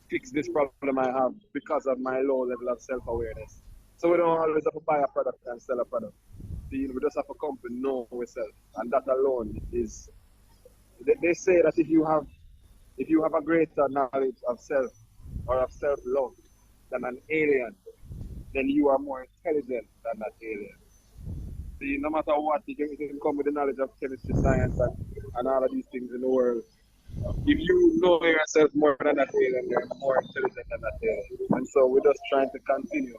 fix this problem I have because of my low level of self-awareness." So we don't always have to buy a product and sell a product. We just have to come to know ourselves, and that alone is. They say that if you have a greater knowledge of self or of self-love than an alien, then you are more intelligent than that alien. See, no matter what, you can come with the knowledge of chemistry, science, and all of these things in the world. If you know yourself more than that alien, you're more intelligent than that alien. And so we're just trying to continue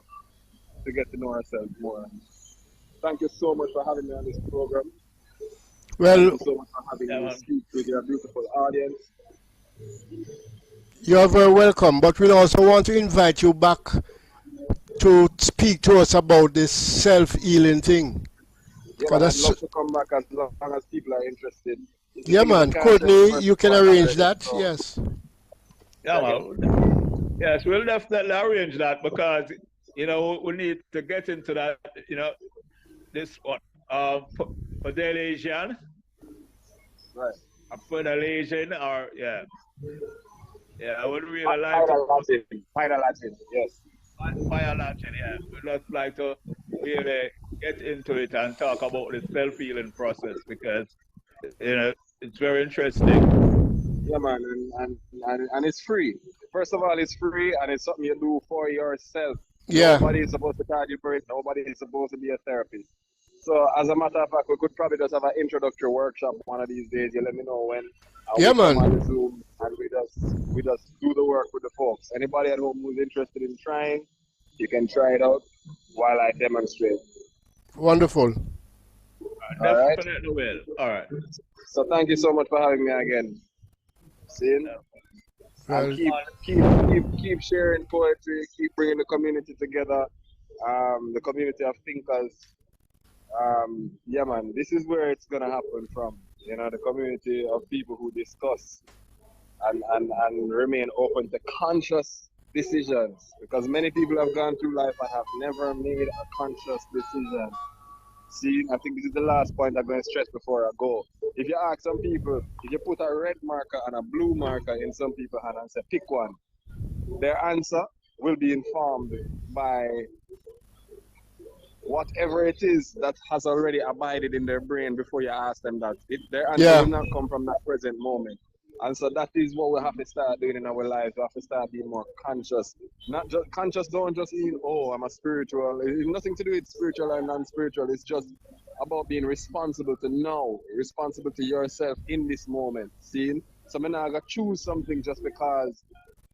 to get to know ourselves more. Thank you so much for having me on this program. Thank Well, you so much for having Yeah, me man. speak with your beautiful audience. you're very welcome, but we also want to invite you back to speak to us about this self-healing thing. Yeah, Oh, man, I'd that's love to come back as long as people are interested. The yeah, thing is, I man. can't say the Courtney, first you can one arrange already, that. so Yes. Yeah, again. man. Yes, we'll definitely arrange that because we need to get into that. This what for Daily Asian, Right. for the Asian, or I would really like to Final Latin. Final Latin. Yes. fire Latin. Yeah, we'd just like to really get into it and talk about the self-healing process because it's very interesting. Yeah, man, and it's free. First of all, it's free and it's something you do for yourself. Yeah. Nobody is supposed to charge you for it. Nobody is supposed to be a therapist. So, as a matter of fact, we could probably just have an introductory workshop one of these days. You let me know when, and Yeah, we come on man. the Zoom and we just do the work with the folks. Anybody at home who's interested in trying, you can try it out while I demonstrate. Wonderful. All right. Definitely will. All right. So, thank you so much for having me again. See? Well, And keep sharing poetry, keep bringing the community together, the community of thinkers. Yeah, man, this is where it's gonna happen from. The community of people who discuss and remain open to conscious decisions. Because many people have gone through life and have never made a conscious decision. See, I think this is the last point I'm going to stress before I go. If you ask some people, if you put a red marker and a blue marker in some people's hand and say, pick one, their answer will be informed by whatever it is that has already abided in their brain before you ask them that. Their answer yeah. will not come from that present moment. And so that is what we have to start doing in our lives. We have to start being more conscious. Not just conscious don't just mean, oh, I'm a spiritual. It's nothing to do with spiritual and non-spiritual. It's just about being responsible to now, responsible to yourself in this moment. See? So I'm not gonna choose something just because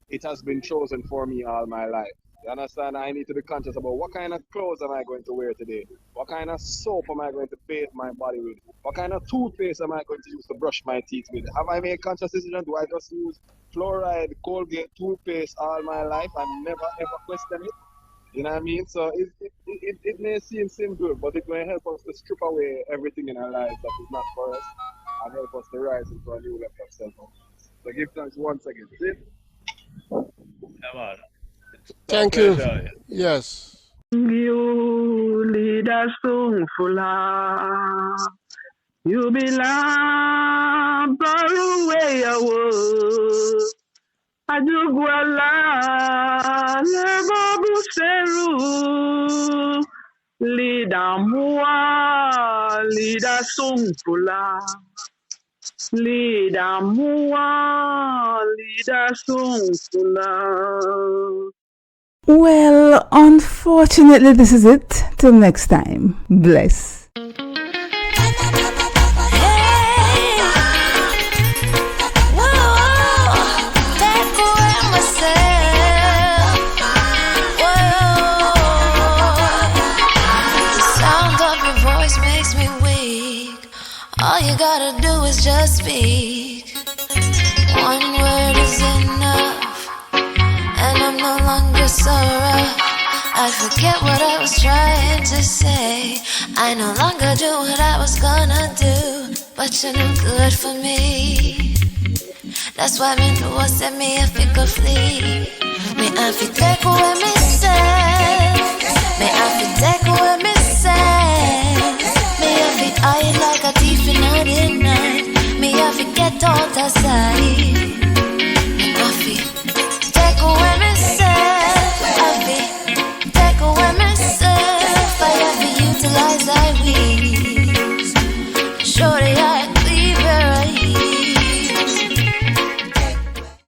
it has been chosen for me all my life. You understand? I need to be conscious about what kind of clothes am I going to wear today? What kind of soap am I going to bathe my body with? What kind of toothpaste am I going to use to brush my teeth with? Have I made a conscious decision? Do I just use fluoride, Colgate toothpaste all my life and never ever question it? You know what I mean? So it may seem simple, but it may help us to strip away everything in our lives that is not for us and help us to rise into a new level of self-awareness. So give thanks once again. See? Come on. Thank you. Yes. You lead us so full. You belong far away away. Ajugwala lebo buseru. Lida mua, lida sungfula. Lida mua, lida sungfula. Well, unfortunately, this is it. Till next time. Bless. All you gotta do is just speak. One word is enough, and I'm no longer so rough. I forget what I was trying to say. I no longer do what I was gonna do, but you're no good for me. That's why me do what set me a figure flee. Me I fi take away me say. Me I fi take away me